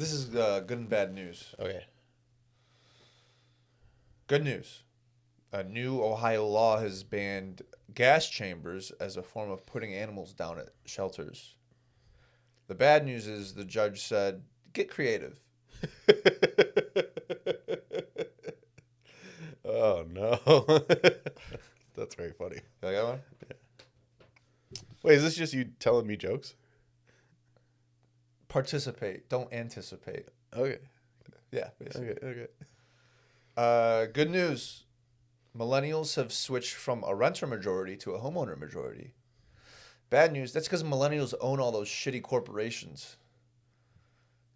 This is good and bad news. Okay. Good news. A new Ohio law has banned gas chambers as a form of putting animals down at shelters. The bad news is the judge said, get creative. Oh, no. That's very funny. I got one? Wait, is this just you telling me jokes? Participate. Don't anticipate. Okay. Yeah, basically. Okay. Good news. Millennials have switched from a renter majority to a homeowner majority. Bad news. That's because millennials own all those shitty corporations.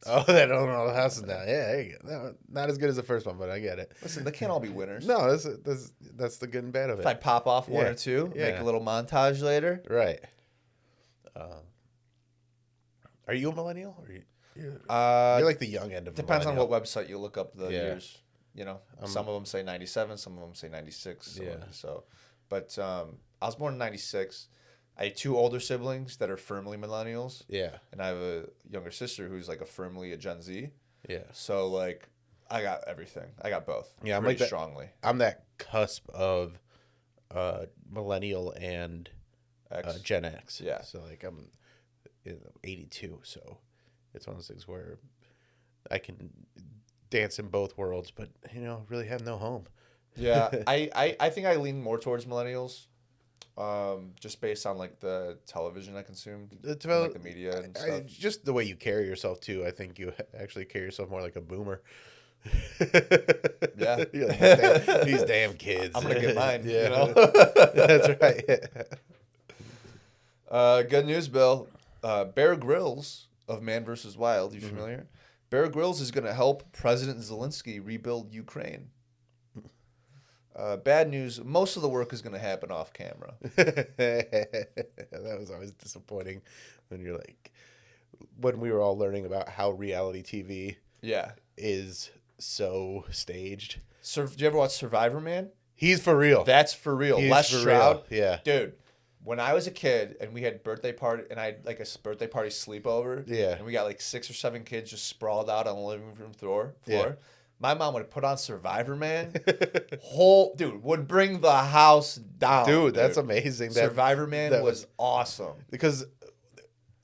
Oh, they don't know the houses now. Yeah, there you go. No, not as good as the first one, but I get it. Listen, they can't all be winners. No, that's the good and bad of If I it. pop off one Yeah, or two, make yeah. a little montage later. Right. Are you a millennial? Or you're like the young end of Depends on millennial. what website you look up the Yeah. years. You know, some of them say 97, some of them say 96. Yeah. But I was born in 96. I had two older siblings that are firmly millennials. Yeah. And I have a younger sister who's like firmly a Gen Z. Yeah. So like, I got everything. I got both. Yeah, I'm pretty like that, strongly. I'm that cusp of millennial and X. Gen X. Yeah. So like I'm 82, so it's one of those things where I can dance in both worlds, but really have no home. Yeah, I think I lean more towards millennials, just based on like the television I consumed, It's and, about like the media and stuff. just the way you carry yourself too. I think you actually carry yourself more like a boomer. Yeah. You're like, these damn kids. I'm gonna get mine. Yeah, You know? that's right. Good news, Bill. Bear Grylls of Man vs. Wild. You familiar? Bear Grylls is gonna help President Zelensky rebuild Ukraine. Bad news. Most of the work is gonna happen off camera. That was always disappointing when you're like, when we were all learning about how reality TV Yeah. is so staged. Did you ever watch Survivor Man? He's for real. That's for real. He's Les for Stroud. real. Yeah. Dude, when I was a kid and we had birthday party and I had like a birthday party sleepover. Yeah. And we got like 6 or 7 kids just sprawled out on the living room floor. Yeah. My mom would put on Survivor Man. Would bring the house down. Dude, that's amazing. Survivor Man that was awesome. Because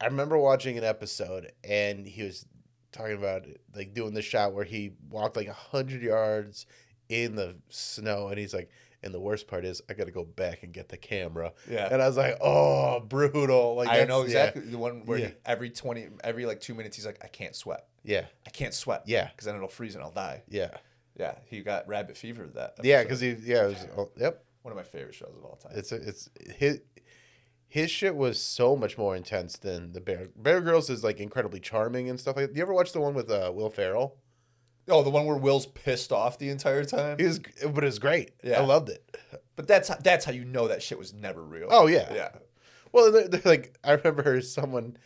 I remember watching an episode and he was talking about like doing the shot where he walked like 100 yards in the snow and he's like, and the worst part is I got to go back and get the camera. Yeah. And I was like, oh, brutal. Like I know exactly the one where Yeah. every like 2 minutes he's like, I can't sweat. Yeah. I can't sweat. Yeah. Because then it'll freeze and I'll die. Yeah. Yeah. He got rabbit fever with that. Yeah, episode. because it was, yep. One of my favorite shows of all time. It's his shit was so much more intense than the Bear Grylls is like incredibly charming and stuff like that. You ever watch the one with Will Ferrell? Oh, the one where Will's pissed off the entire time? But it was great. Yeah. I loved it. But that's how you know that shit was never real. Oh yeah. Yeah. Well, they're like I remember someone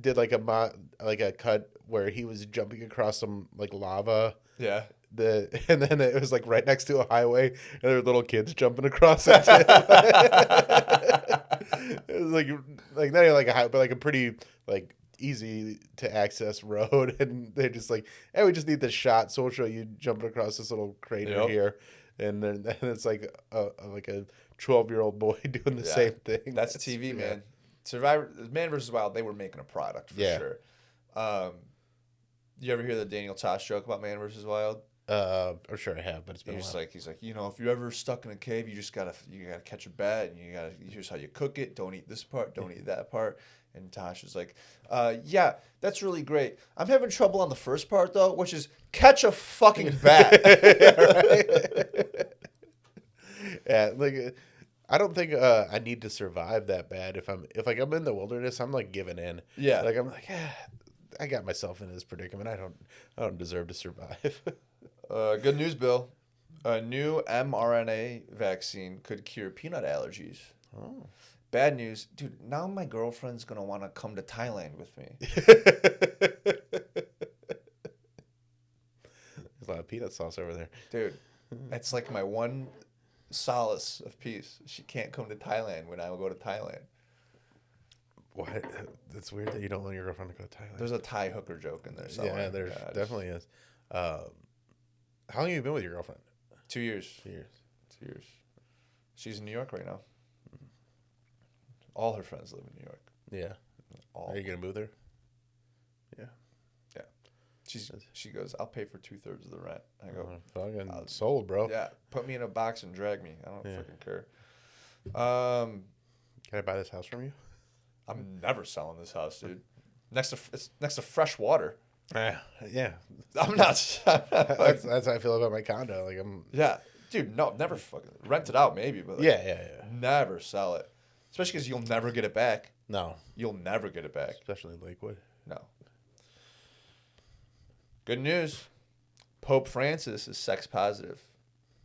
did like a cut where he was jumping across some like lava. Yeah. And then it was like right next to a highway, and there were little kids jumping across it. It was like not even like a high, but like a pretty like easy to access road, and they're just like, hey, we just need this shot, so we'll show you jumping across this little crater here, and then it's like a 12-year-old boy doing the same thing. That's TV, man. Survivor, Man vs. Wild, they were making a product for sure. You ever hear the Daniel Tosh joke about Man vs. Wild? I'm sure I have, but it's been a while. He's like, if you're ever stuck in a cave, you gotta catch a bat, and here's how you cook it. Don't eat this part, don't eat that part. And Tosh is like, yeah, that's really great. I'm having trouble on the first part though, which is catch a fucking bat. Yeah, like I don't think I need to survive that bad. If I'm in the wilderness, I'm like giving in. Yeah, like I'm like, I got myself in this predicament. I don't deserve to survive. Good news, Bill. A new mRNA vaccine could cure peanut allergies. Oh. Bad news, dude. Now my girlfriend's gonna want to come to Thailand with me. There's a lot of peanut sauce over there, dude. That's like my one solace of peace. She can't come to Thailand when I go to Thailand. Why? It's weird that you don't want your girlfriend to go to Thailand. There's a Thai hooker joke in there somewhere. Yeah, there definitely is. How long have you been with your girlfriend? 2 years. 2 years. 2 years. She's in New York right now. All her friends live in New York. Yeah. All. Are you gonna move there? Yeah. Yeah. She goes, I'll pay for 2/3 of the rent. I go, fucking sold, bro. yeah, put me in a box and drag me. I don't freaking care. Can I buy this house from you? I'm never selling this house, dude. It's next to fresh water. Yeah. I'm not. That's how I feel about my condo. Like Yeah, dude. No, never fucking rent it out, maybe, but like, yeah. never sell it. Especially because you'll never get it back. No. You'll never get it back. Especially in Lakewood. No. Good news. Pope Francis is sex positive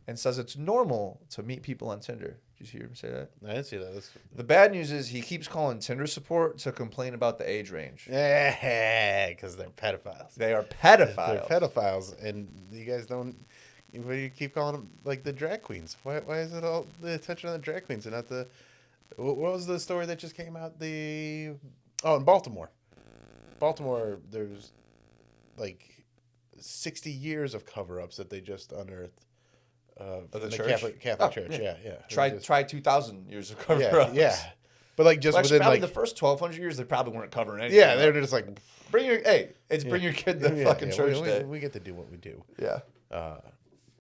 and says it's normal to meet people on Tinder. Did you hear him say that? I didn't see that. The bad news is he keeps calling Tinder support to complain about the age range. Yeah, because they're pedophiles. They are pedophiles. They're pedophiles, and you guys don't. Why do you keep calling them like the drag queens? Why is it all the attention on the drag queens and not the? What was the story that just came out? In Baltimore. Baltimore, there's like 60 years of cover-ups that they just unearthed. Of the church? Catholic Church, yeah. Try 2,000 years of cover-ups. Yeah. But like just within probably like the first 1,200 years, they probably weren't covering anything. Yeah, they're just like bring your kid to fucking church day. We get to do what we do. Yeah.